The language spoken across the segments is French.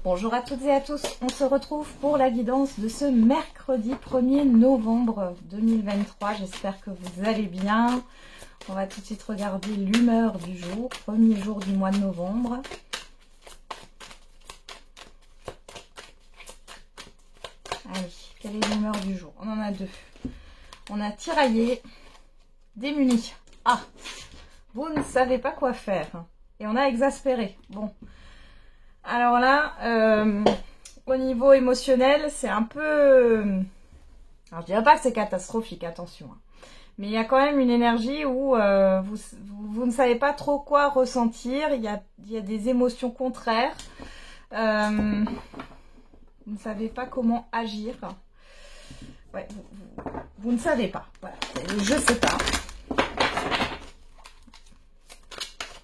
Bonjour à toutes et à tous, on se retrouve pour la guidance de ce mercredi 1er novembre 2023. J'espère que vous allez bien. On va tout de suite regarder l'humeur du jour, premier jour du mois de novembre. Allez, quelle est l'humeur du jour? On en a deux. On a tiraillé, démuni. Ah, vous ne savez pas quoi faire. Et on a exaspéré. Bon. Alors là, au niveau émotionnel, c'est un peu... Alors je dirais pas que c'est catastrophique, attention. Mais il y a quand même une énergie où vous ne savez pas trop quoi ressentir. Il y a des émotions contraires. Vous ne savez pas comment agir. Ouais, vous ne savez pas. Voilà, je sais pas.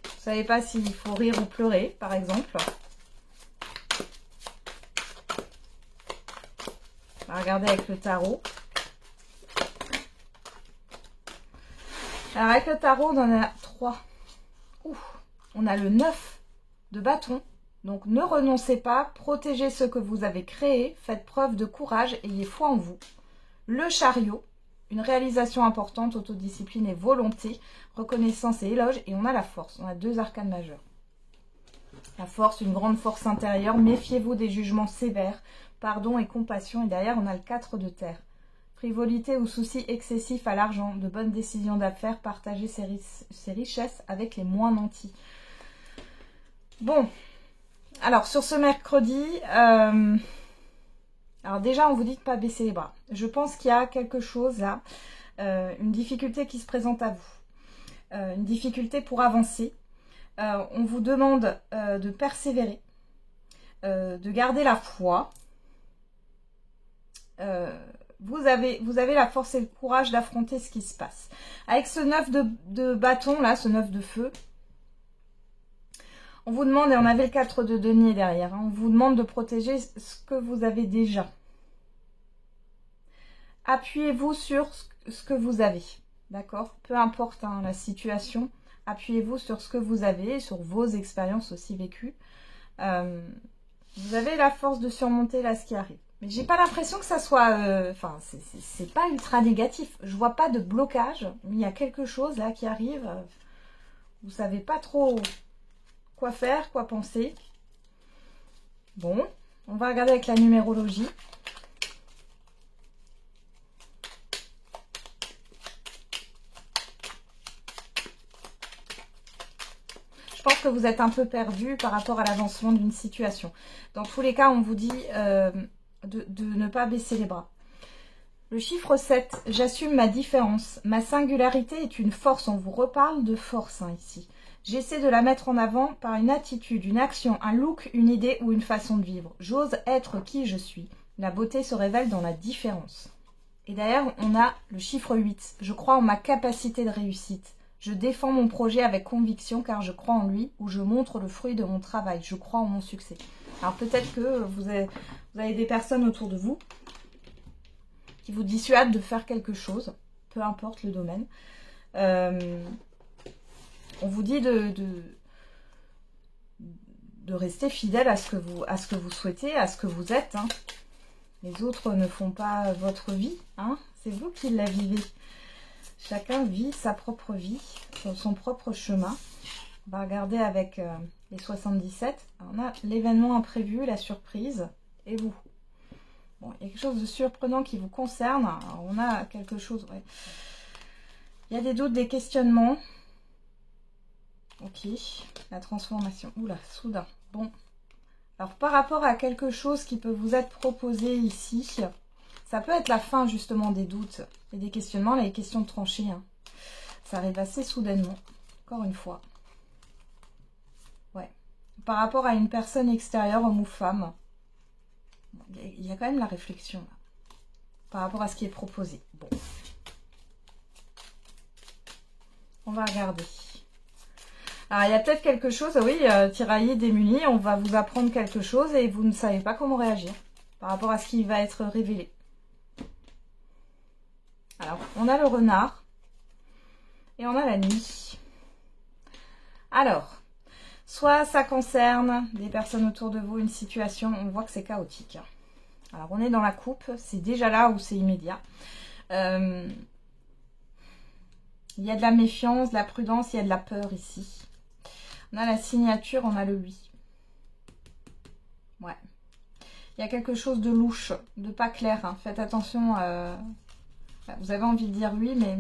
Vous savez pas s'il faut rire ou pleurer, par exemple. On va regarder avec le tarot. Alors avec le tarot, on en a 3. On a le 9 de bâton. Donc ne renoncez pas, protégez ce que vous avez créé, faites preuve de courage, ayez foi en vous. Le chariot, une réalisation importante, autodiscipline et volonté, reconnaissance et éloge. Et on a la force, on a 2 arcanes majeures. La force, une grande force intérieure, méfiez-vous des jugements sévères, pardon et compassion. Et derrière, on a le 4 de terre. Frivolité ou souci excessif à l'argent, de bonnes décisions d'affaires, partager ses richesses avec les moins nantis. Bon, alors sur ce mercredi, alors déjà on vous dit de ne pas baisser les bras. Je pense qu'il y a quelque chose là, une difficulté qui se présente à vous. Une difficulté pour avancer. On vous demande de persévérer, de garder la foi. Vous avez la force et le courage d'affronter ce qui se passe. Avec ce 9 de bâton, là, ce 9 de feu, on vous demande, et on avait le 4 de denier derrière, hein, on vous demande de protéger ce que vous avez déjà. Appuyez-vous sur ce que vous avez, d'accord? Peu importe hein, la situation, appuyez-vous sur ce que vous avez, sur vos expériences aussi vécues. Vous avez la force de surmonter là ce qui arrive. Mais j'ai pas l'impression que ça soit... Enfin, c'est pas ultra négatif. Je vois pas de blocage. Mais il y a quelque chose là qui arrive. Vous savez pas trop quoi faire, quoi penser. Bon, on va regarder avec la numérologie. Je pense que vous êtes un peu perdu par rapport à l'avancement d'une situation. Dans tous les cas, on vous dit... De ne pas baisser les bras. Le chiffre 7, j'assume ma différence. Ma singularité est une force. On vous reparle de force hein, ici. J'essaie de la mettre en avant par une attitude, une action, un look, une idée ou une façon de vivre. J'ose être qui je suis. La beauté se révèle dans la différence. Et derrière, on a le chiffre 8. Je crois en ma capacité de réussite. Je défends mon projet avec conviction car je crois en lui ou je montre le fruit de mon travail. Je crois en mon succès. Alors peut-être que vous avez des personnes autour de vous qui vous dissuadent de faire quelque chose, peu importe le domaine. On vous dit de rester fidèle à ce que vous souhaitez, à ce que vous êtes. Hein. Les autres ne font pas votre vie, hein. C'est vous qui la vivez. Chacun vit sa propre vie, son propre chemin. On va regarder avec les 77. Alors, on a l'événement imprévu, la surprise, et vous. Bon, il y a quelque chose de surprenant qui vous concerne. Alors, on a quelque chose... Ouais. Il y a des doutes, des questionnements. Ok. La transformation. Oula, soudain. Bon. Alors, par rapport à quelque chose qui peut vous être proposé ici, ça peut être la fin, justement, des doutes et des questionnements. Là, les questions de trancher. Hein. Ça arrive assez soudainement. Encore une fois. Ouais. Par rapport à une personne extérieure, homme ou femme, il y a quand même la réflexion là, par rapport à ce qui est proposé. Bon. On va regarder. Alors, il y a peut-être quelque chose, oui, tiraillé, démuni, on va vous apprendre quelque chose et vous ne savez pas comment réagir par rapport à ce qui va être révélé. Alors, on a le renard et on a la nuit. Alors, Soit ça concerne des personnes autour de vous, une situation, on voit que c'est chaotique. Alors on est dans la coupe, c'est déjà là où c'est immédiat. Il y a de la méfiance, de la prudence, il y a de la peur ici. On a la signature, on a le oui. Ouais. Il y a quelque chose de louche, de pas clair. Hein. Faites attention. Vous avez envie de dire oui, mais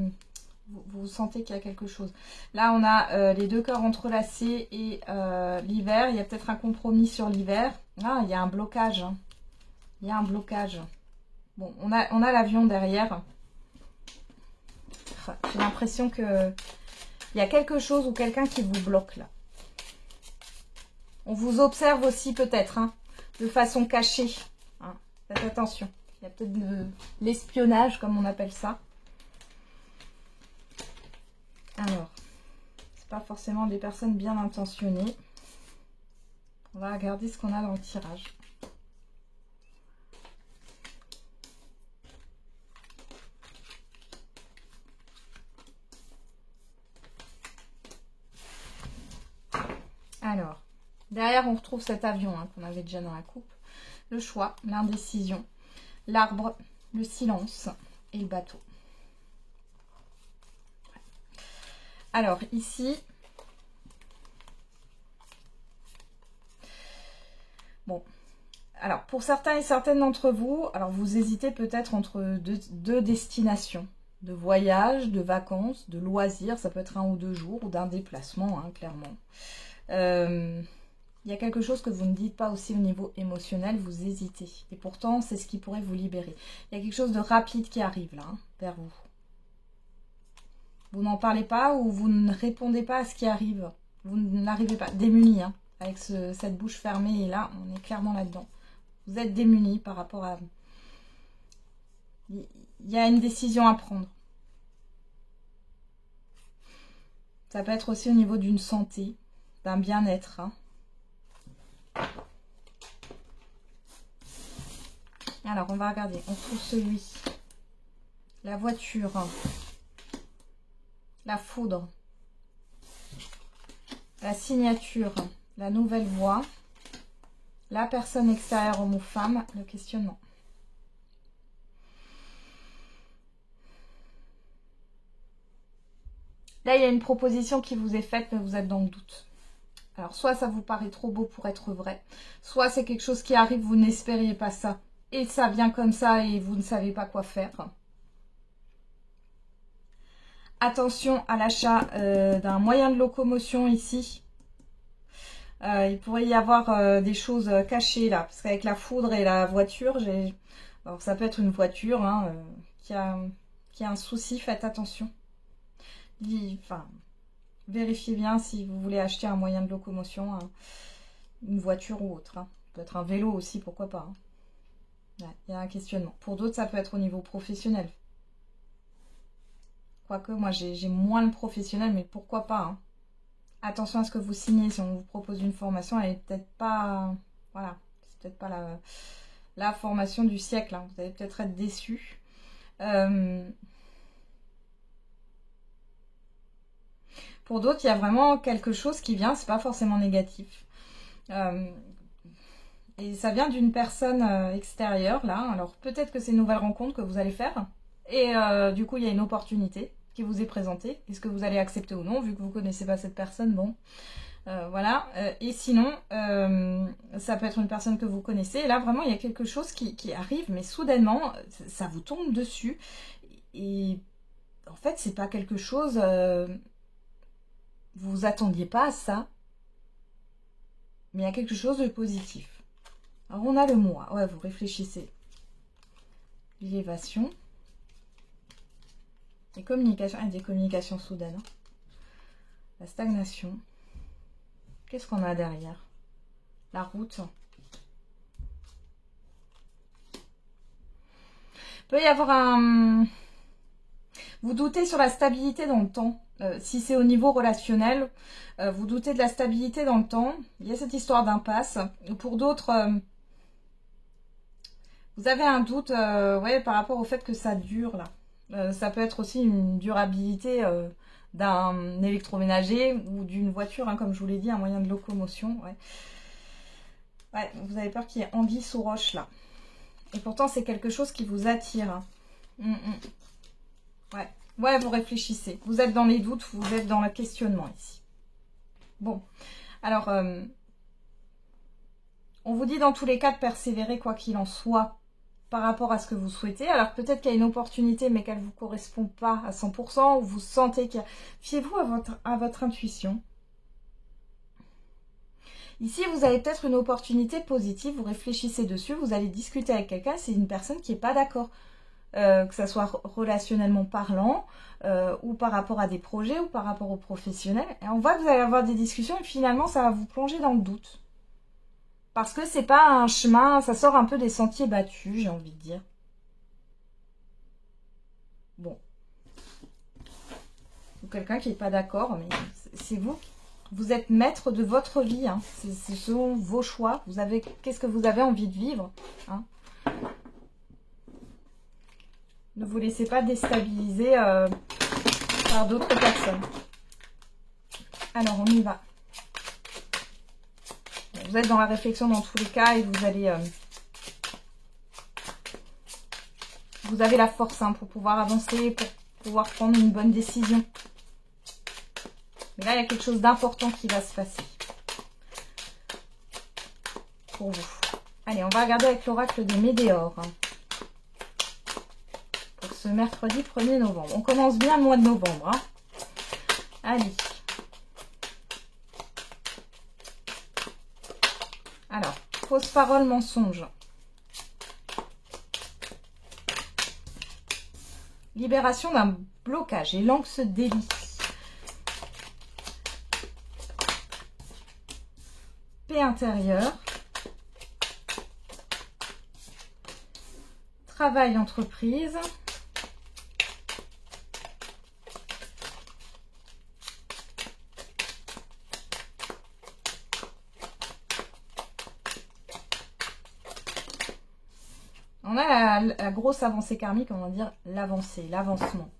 vous sentez qu'il y a quelque chose. Là, on a les deux cœurs entrelacés et l'hiver. Il y a peut-être un compromis sur l'hiver. Ah, il y a un blocage. Hein. Il y a un blocage. Bon, on a l'avion derrière. Enfin, j'ai l'impression que il y a quelque chose ou quelqu'un qui vous bloque là. On vous observe aussi peut-être, hein, de façon cachée. Hein. Faites attention. Il y a peut-être de l'espionnage, comme on appelle ça. Alors, c'est pas forcément des personnes bien intentionnées. On va regarder ce qu'on a dans le tirage. Alors, derrière, on retrouve cet avion hein, qu'on avait déjà dans la coupe. Le choix, l'indécision, l'arbre, le silence et le bateau. Alors, ici, bon, alors pour certains et certaines d'entre vous, alors vous hésitez peut-être entre deux destinations, de voyage, de vacances, de loisirs, ça peut être 1 ou 2 jours, ou d'un déplacement, hein, clairement. Il y a quelque chose que vous ne dites pas aussi au niveau émotionnel, vous hésitez. Et pourtant, c'est ce qui pourrait vous libérer. Il y a quelque chose de rapide qui arrive là, hein, vers vous. Vous n'en parlez pas ou vous ne répondez pas à ce qui arrive. Vous n'arrivez pas, démunis, hein, avec cette bouche fermée. Et là, on est clairement là-dedans. Vous êtes démunis par rapport à... Il y a une décision à prendre. Ça peut être aussi au niveau d'une santé, d'un bien-être, hein. Alors, on va regarder. On trouve celui. La voiture. La foudre. La signature. La nouvelle voie. La personne extérieure, homme ou femme. Le questionnement. Là, il y a une proposition qui vous est faite, mais vous êtes dans le doute. Alors, soit ça vous paraît trop beau pour être vrai, soit c'est quelque chose qui arrive, vous n'espériez pas ça. Et ça vient comme ça et vous ne savez pas quoi faire. Attention à l'achat d'un moyen de locomotion ici. Il pourrait y avoir des choses cachées là, parce qu'avec la foudre et la voiture, alors ça peut être une voiture hein, qui a un souci, faites attention. Enfin, vérifiez bien si vous voulez acheter un moyen de locomotion, une voiture ou autre. Hein. Peut-être un vélo aussi, pourquoi pas. Hein. Ouais, il y a un questionnement. Pour d'autres, ça peut être au niveau professionnel. Quoique, moi, j'ai moins le professionnel, mais pourquoi pas. Hein. Attention à ce que vous signez. Si on vous propose une formation, elle n'est peut-être pas... Voilà, c'est peut-être pas la formation du siècle. Hein. Vous allez peut-être être déçus. Pour d'autres, il y a vraiment quelque chose qui vient, c'est pas forcément négatif. Et ça vient d'une personne extérieure, là. Alors, peut-être que c'est une nouvelle rencontre que vous allez faire. Et du coup, il y a une opportunité qui vous est présentée. Est-ce que vous allez accepter ou non, vu que vous ne connaissez pas cette personne, bon. Voilà. Et sinon, ça peut être une personne que vous connaissez. Et là, vraiment, il y a quelque chose qui arrive, mais soudainement, ça vous tombe dessus. Et en fait, c'est pas quelque chose... vous vous attendiez pas à ça, mais il y a quelque chose de positif. Alors on a le mois, ouais, vous réfléchissez. L'élévation. Les communications, et des communications soudaines. Hein. La stagnation. Qu'est-ce qu'on a derrière? La route. Il peut y avoir un... Vous doutez sur la stabilité dans le temps. Si c'est au niveau relationnel, vous doutez de la stabilité dans le temps. Il y a cette histoire d'impasse. Pour d'autres, vous avez un doute ouais, par rapport au fait que ça dure là. Ça peut être aussi une durabilité d'un électroménager ou d'une voiture, hein, comme je vous l'ai dit, un moyen de locomotion. Ouais. Ouais, vous avez peur qu'il y ait anguille sous roche là. Et pourtant, c'est quelque chose qui vous attire. Hein. Ouais. Ouais, vous réfléchissez. Vous êtes dans les doutes, vous êtes dans le questionnement ici. Bon, alors, on vous dit dans tous les cas de persévérer quoi qu'il en soit par rapport à ce que vous souhaitez. Alors peut-être qu'il y a une opportunité mais qu'elle ne vous correspond pas à 100%, ou vous sentez qu'il y a... Fiez-vous à votre intuition. Ici, vous avez peut-être une opportunité positive, vous réfléchissez dessus, vous allez discuter avec quelqu'un, c'est une personne qui n'est pas d'accord, que ça soit relationnellement parlant, ou par rapport à des projets, ou par rapport aux professionnels. Et on voit que vous allez avoir des discussions et finalement, ça va vous plonger dans le doute. Parce que c'est pas un chemin, ça sort un peu des sentiers battus, j'ai envie de dire. Bon. Ou quelqu'un qui n'est pas d'accord, mais c'est vous. Vous êtes maître de votre vie. Hein. Ce sont vos choix. Qu'est-ce que vous avez envie de vivre, hein. Ne vous laissez pas déstabiliser par d'autres personnes. Alors, on y va. Vous êtes dans la réflexion dans tous les cas et vous allez... vous avez la force, hein, pour pouvoir avancer, pour pouvoir prendre une bonne décision. Mais là, il y a quelque chose d'important qui va se passer. Pour vous. Allez, on va regarder avec l'oracle de Médéor. Hein, pour ce mercredi 1er novembre. On commence bien le mois de novembre. Hein. Allez. Alors, fausse parole, mensonge. Libération d'un blocage et l'angle se délie. Paix intérieure. Travail, entreprise. On a la grosse avancée karmique, on va dire l'avancée, l'avancement.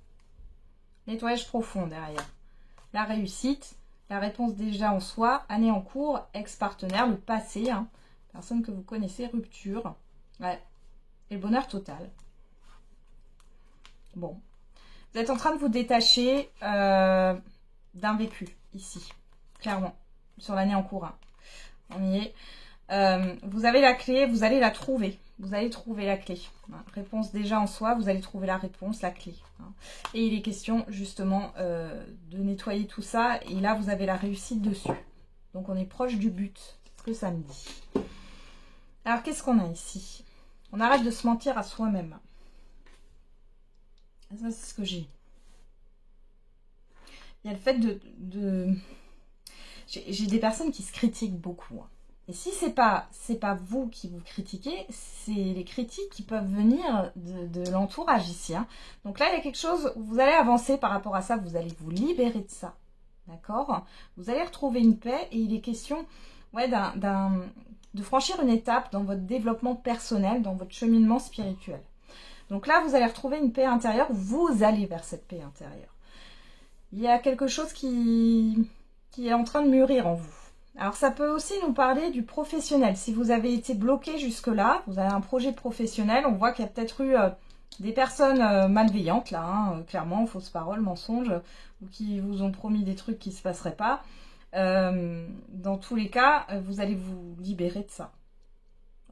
Nettoyage profond derrière. La réussite, la réponse déjà en soi, année en cours, ex-partenaire, le passé, hein, personne que vous connaissez, rupture. Ouais. Et le bonheur total. Bon. Vous êtes en train de vous détacher d'un vécu, ici. Clairement. Sur l'année en cours. Hein. On y est. Vous avez la clé, vous allez la trouver. Vous allez trouver la clé. Réponse déjà en soi, vous allez trouver la réponse, la clé. Et il est question justement de nettoyer tout ça. Et là, vous avez la réussite dessus. Donc, on est proche du but. C'est ce que ça me dit. Alors, qu'est-ce qu'on a ici? On arrête de se mentir à soi-même. Ça, c'est ce que j'ai. Il y a le fait de... J'ai des personnes qui se critiquent beaucoup. Hein. Et si c'est pas vous qui vous critiquez, c'est les critiques qui peuvent venir de l'entourage ici. Hein. Donc là, il y a quelque chose où vous allez avancer par rapport à ça, vous allez vous libérer de ça. D'accord? Vous allez retrouver une paix et il est question ouais, de franchir une étape dans votre développement personnel, dans votre cheminement spirituel. Donc là, vous allez retrouver une paix intérieure, vous allez vers cette paix intérieure. Il y a quelque chose qui est en train de mûrir en vous. Alors, ça peut aussi nous parler du professionnel. Si vous avez été bloqué jusque-là, vous avez un projet professionnel, on voit qu'il y a peut-être eu des personnes malveillantes, là, hein, clairement, fausses paroles, mensonges, ou qui vous ont promis des trucs qui ne se passeraient pas. Dans tous les cas, vous allez vous libérer de ça.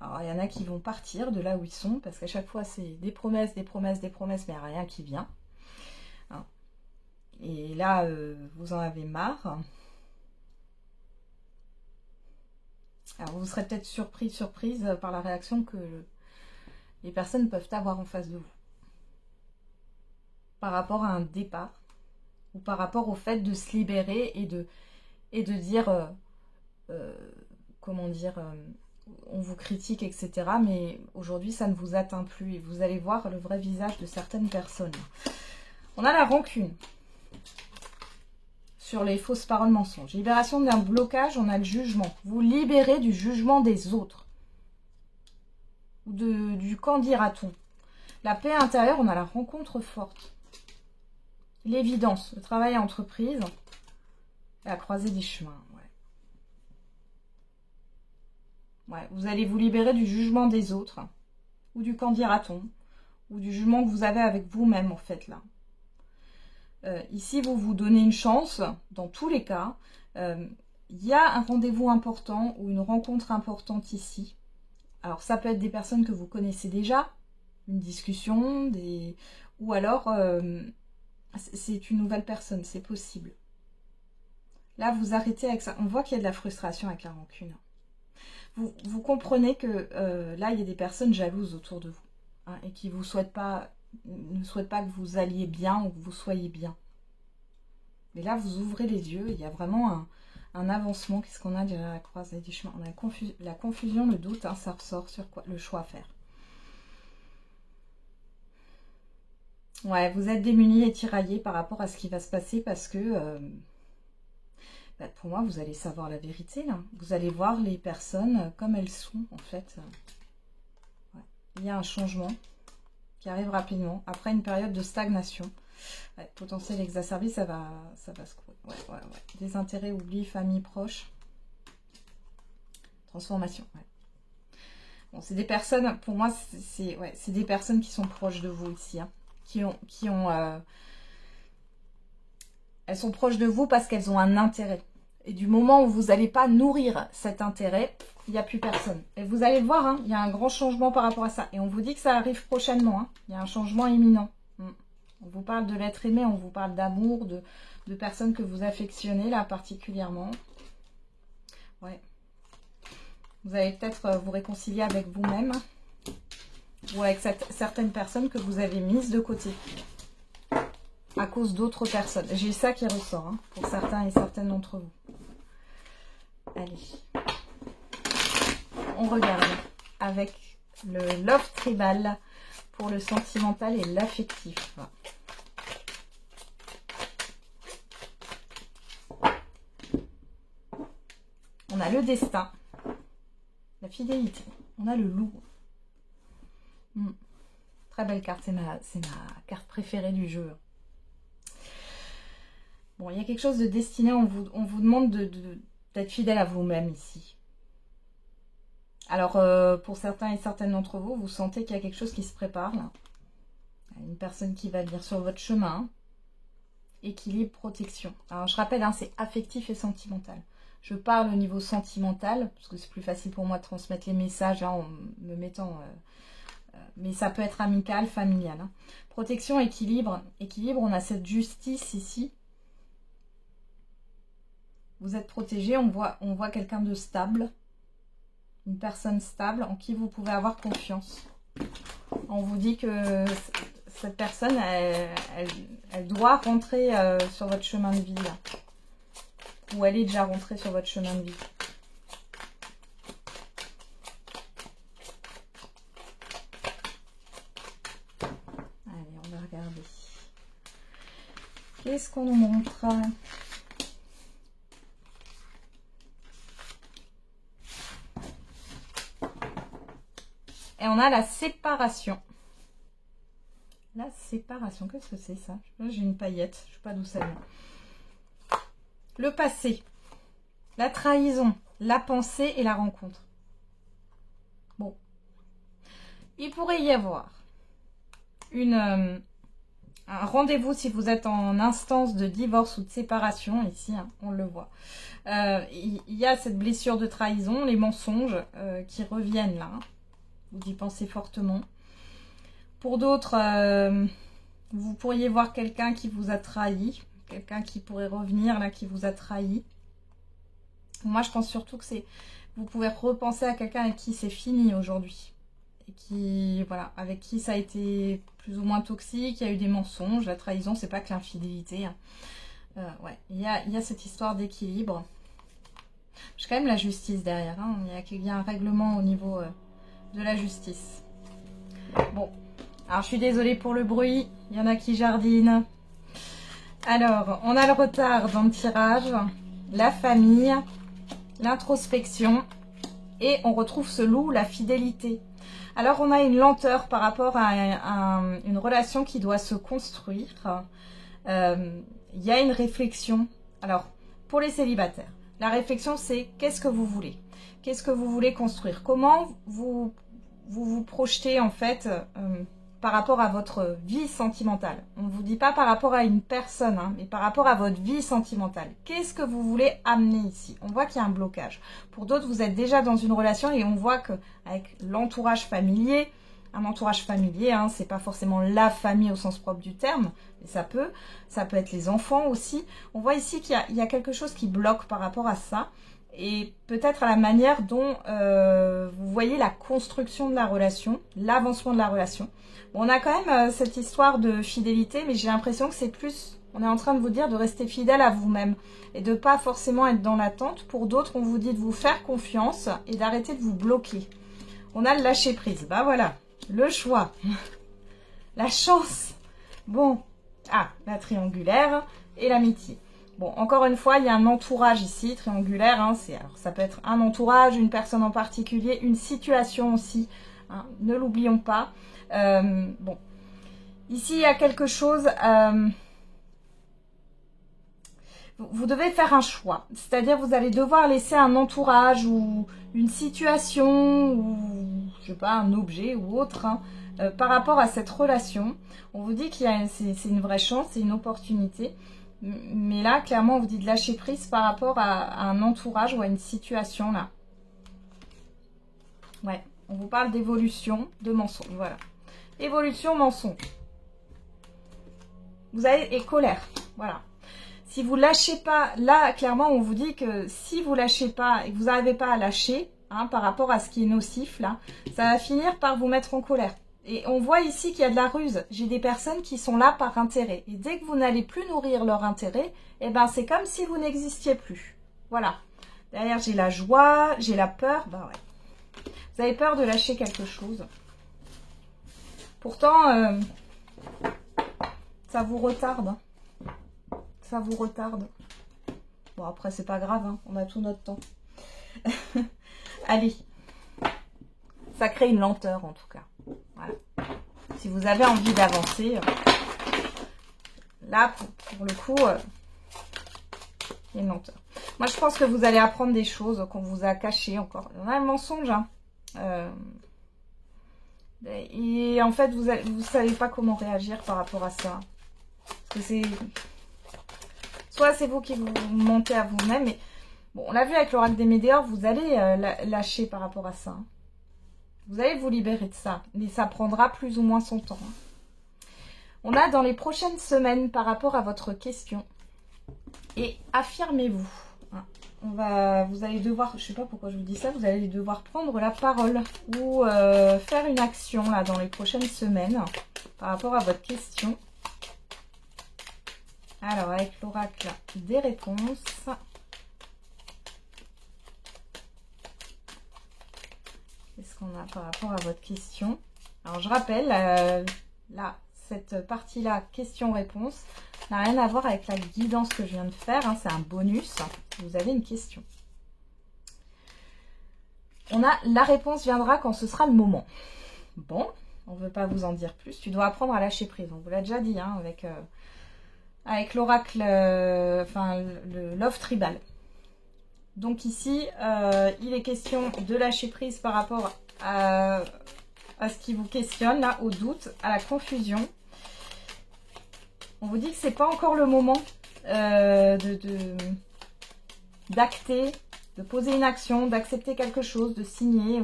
Alors, il y en a qui vont partir de là où ils sont, parce qu'à chaque fois, c'est des promesses, des promesses, des promesses, mais il n'y a rien qui vient. Hein. Et là, vous en avez marre. Alors, vous serez peut-être surprise par la réaction que les personnes peuvent avoir en face de vous. Par rapport à un départ, ou par rapport au fait de se libérer et de dire, comment dire, on vous critique, etc. Mais aujourd'hui, ça ne vous atteint plus et vous allez voir le vrai visage de certaines personnes. On a la rancune. Sur les fausses paroles mensonges. Libération d'un blocage, on a le jugement. Vous libérez du jugement des autres. Ou du qu'en dira-t-on. La paix intérieure, on a la rencontre forte. l'évidence, le travail à entreprise, la croisée des chemins. Ouais, vous allez vous libérer du jugement des autres, ou du qu'en dira-t-on, ou du jugement que vous avez avec vous-même, en fait, là. Ici, vous vous donnez une chance, dans tous les cas. Il y a un rendez-vous important ou une rencontre importante ici. Alors, ça peut être des personnes que vous connaissez déjà, une discussion, ou alors, c'est une nouvelle personne, c'est possible. Là, vous arrêtez avec ça. On voit qu'il y a de la frustration avec la rancune. Vous comprenez que là, il y a des personnes jalouses autour de vous, hein, et qui ne souhaitent pas que vous alliez bien ou que vous soyez bien. Mais là, vous ouvrez les yeux, il y a vraiment un avancement. Qu'est-ce qu'on a derrière la croisée des chemins? On a la confusion, le doute, hein, ça ressort sur quoi? Le choix à faire. Ouais, vous êtes démunis et tiraillés par rapport à ce qui va se passer parce que... pour moi, vous allez savoir la vérité, là. Vous allez voir les personnes comme elles sont, en fait. Ouais. Il y a un changement qui arrive rapidement, après une période de stagnation. Ouais, potentiel exacerbé, ça va se courir. Ouais. Des intérêts, oubli, famille proche. Transformation, ouais. Bon, c'est des personnes, pour moi, c'est des personnes qui sont proches de vous ici, hein, elles sont proches de vous parce qu'elles ont un intérêt. Et du moment où vous n'allez pas nourrir cet intérêt, il n'y a plus personne. Et vous allez le voir, hein, il y a un grand changement par rapport à ça. Et on vous dit que ça arrive prochainement. Hein. Il y a un changement imminent. On vous parle de l'être aimé, on vous parle d'amour, de personnes que vous affectionnez là particulièrement. Ouais. Vous allez peut-être vous réconcilier avec vous-même ou avec certaines personnes que vous avez mises de côté à cause d'autres personnes. J'ai ça qui ressort, hein, pour certains et certaines d'entre vous. Allez. On regarde avec le Love Tribal pour le sentimental et l'affectif. On a le destin, la fidélité, on a le loup. Très belle carte, c'est ma carte préférée du jeu. Bon, il y a quelque chose de destiné, on vous demande d'être fidèle à vous-même ici. Alors, pour certains et certaines d'entre vous, vous sentez qu'il y a quelque chose qui se prépare, là. Une personne qui va venir sur votre chemin. Équilibre, protection. Alors, je rappelle, hein, c'est affectif et sentimental. Je parle au niveau sentimental, parce que c'est plus facile pour moi de transmettre les messages, hein, en me mettant... mais ça peut être amical, familial. Hein. Protection, équilibre. Équilibre, on a cette justice ici. Vous êtes protégé, on voit quelqu'un de stable. Une personne stable en qui vous pouvez avoir confiance. On vous dit que cette personne, elle doit rentrer sur votre chemin de vie. Là. Ou elle est déjà rentrée sur votre chemin de vie. Allez, on va regarder. Qu'est-ce qu'on nous montre ? Et on a la séparation. La séparation, qu'est-ce que c'est ça? J'ai une paillette, je ne sais pas d'où ça vient. Le passé, la trahison, la pensée et la rencontre. Bon. Il pourrait y avoir un rendez-vous si vous êtes en instance de divorce ou de séparation. Ici, hein, on le voit. Il y a cette blessure de trahison, les mensonges qui reviennent là. Hein. Vous y pensez fortement. Pour d'autres, vous pourriez voir quelqu'un qui vous a trahi. Quelqu'un qui pourrait revenir, là, qui vous a trahi. Moi, je pense surtout que vous pouvez repenser à quelqu'un avec qui c'est fini aujourd'hui. Et qui, voilà, avec qui ça a été plus ou moins toxique. Il y a eu des mensonges. La trahison, c'est pas que l'infidélité. Hein. Ouais, il y a cette histoire d'équilibre. J'ai quand même la justice derrière. Hein. Il y a un règlement au niveau de la justice. Bon. Alors, je suis désolée pour le bruit. Il y en a qui jardinent. Alors, on a le retard dans le tirage, la famille, l'introspection et on retrouve ce loup, la fidélité. Alors, on a une lenteur par rapport à une relation qui doit se construire. Il y a une réflexion. Alors, pour les célibataires, la réflexion, c'est qu'est-ce que vous voulez? Qu'est-ce que vous voulez construire? Comment vous projetez, en fait, par rapport à votre vie sentimentale? On ne vous dit pas par rapport à une personne, hein, mais par rapport à votre vie sentimentale. Qu'est-ce que vous voulez amener ici? On voit qu'il y a un blocage. Pour d'autres, vous êtes déjà dans une relation et on voit qu'avec l'entourage familier, un entourage familier, hein, c'est pas forcément la famille au sens propre du terme, mais ça peut être les enfants aussi. On voit ici qu'il y a quelque chose qui bloque par rapport à ça, et peut-être à la manière dont vous voyez la construction de la relation, l'avancement de la relation. Bon, on a quand même cette histoire de fidélité, mais j'ai l'impression que c'est plus, on est en train de vous dire de rester fidèle à vous-même, et de pas forcément être dans l'attente. Pour d'autres, on vous dit de vous faire confiance, et d'arrêter de vous bloquer. On a le lâcher prise, bah voilà. Le choix, la chance, bon, la triangulaire et l'amitié. Bon, encore une fois, il y a un entourage ici, triangulaire, hein, alors ça peut être un entourage, une personne en particulier, une situation aussi, hein, ne l'oublions pas. Bon, ici il y a quelque chose, vous devez faire un choix, c'est-à-dire vous allez devoir laisser un entourage ou une situation ou je sais pas, un objet ou autre, hein, par rapport à cette relation. On vous dit qu'il y a c'est une vraie chance, c'est une opportunité, mais là clairement on vous dit de lâcher prise par rapport à un entourage ou à une situation là. Ouais, on vous parle d'évolution, de mensonge, voilà. Évolution, mensonge. Vous avez et colère, voilà. Si vous lâchez pas, là, clairement, on vous dit que si vous lâchez pas et que vous n'arrivez pas à lâcher, hein, par rapport à ce qui est nocif, là, ça va finir par vous mettre en colère. Et on voit ici qu'il y a de la ruse. J'ai des personnes qui sont là par intérêt. Et dès que vous n'allez plus nourrir leur intérêt, eh ben, c'est comme si vous n'existiez plus. Voilà. Derrière, j'ai la joie, j'ai la peur. Ben ouais. Vous avez peur de lâcher quelque chose. Pourtant, ça vous retarde. Ça vous retarde. Bon, après, c'est pas grave, hein, on a tout notre temps. Allez. Ça crée une lenteur, en tout cas. Voilà. Si vous avez envie d'avancer, là, pour le coup, il y a une lenteur. Moi, je pense que vous allez apprendre des choses qu'on vous a cachées encore. On a un mensonge, hein. Et en fait, vous savez pas comment réagir par rapport à ça. Parce que c'est... Soit c'est vous qui vous mentez à vous-même, mais bon, on l'a vu avec l'oracle des Médéors, vous allez lâcher par rapport à ça. Hein. Vous allez vous libérer de ça, mais ça prendra plus ou moins son temps. Hein. On a dans les prochaines semaines par rapport à votre question. Et affirmez-vous. Hein. Vous allez devoir, je sais pas pourquoi je vous dis ça, vous allez devoir prendre la parole ou faire une action là dans les prochaines semaines par rapport à votre question. Alors, avec l'oracle des réponses. Qu'est-ce qu'on a par rapport à votre question? Alors, je rappelle, là, cette partie-là, question-réponse, n'a rien à voir avec la guidance que je viens de faire. Hein, c'est un bonus. Vous avez une question. On a la réponse viendra quand ce sera le moment. Bon, on ne veut pas vous en dire plus. Tu dois apprendre à lâcher prise. On vous l'a déjà dit, hein, avec l'oracle, le Love Tribal. Donc ici, il est question de lâcher prise par rapport à ce qui vous questionne, là, au doute, à la confusion. On vous dit que c'est pas encore le moment d'acter, de poser une action, d'accepter quelque chose, de signer.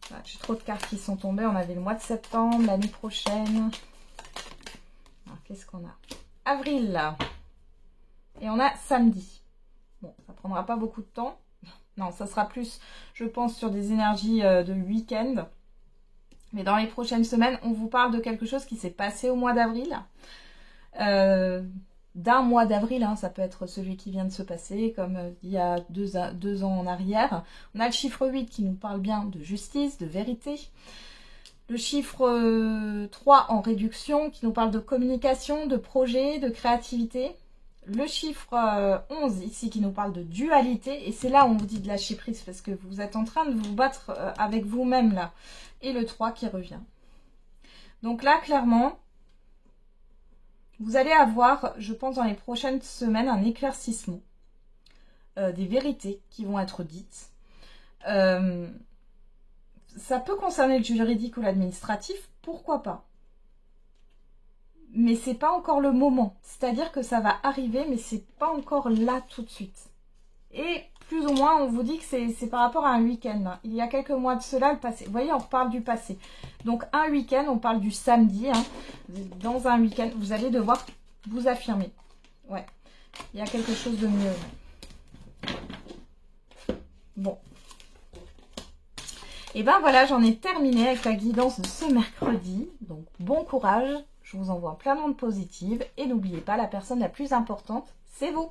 Voilà, j'ai trop de cartes qui sont tombées. On avait le mois de septembre, l'année prochaine. Qu'est-ce qu'on a? Avril, là. Et on a samedi. Bon, ça prendra pas beaucoup de temps. Non, ça sera plus, je pense, sur des énergies de week-end. Mais dans les prochaines semaines, on vous parle de quelque chose qui s'est passé au mois d'avril. D'un mois d'avril, hein, ça peut être celui qui vient de se passer, comme il y a deux ans en arrière. On a le chiffre 8 qui nous parle bien de justice, de vérité. Le chiffre 3 en réduction qui nous parle de communication, de projet, de créativité. Le chiffre 11 ici qui nous parle de dualité. Et c'est là où on vous dit de lâcher prise parce que vous êtes en train de vous battre avec vous-même là. Et le 3 qui revient. Donc là, clairement, Vous allez avoir, je pense, dans les prochaines semaines, un éclaircissement. Des vérités qui vont être dites. Ça peut concerner le juridique ou l'administratif, pourquoi pas. Mais c'est pas encore le moment. C'est-à-dire que ça va arriver, mais c'est pas encore là tout de suite. Et plus ou moins, on vous dit que c'est par rapport à un week-end. Il y a quelques mois de cela, le passé. Vous voyez, on reparle du passé. Donc, un week-end, on parle du samedi. Hein. Dans un week-end, vous allez devoir vous affirmer. Ouais, il y a quelque chose de mieux. Bon. Et ben voilà, j'en ai terminé avec la guidance de ce mercredi. Donc, bon courage. Je vous envoie plein de ondes positives. Et n'oubliez pas, la personne la plus importante, c'est vous.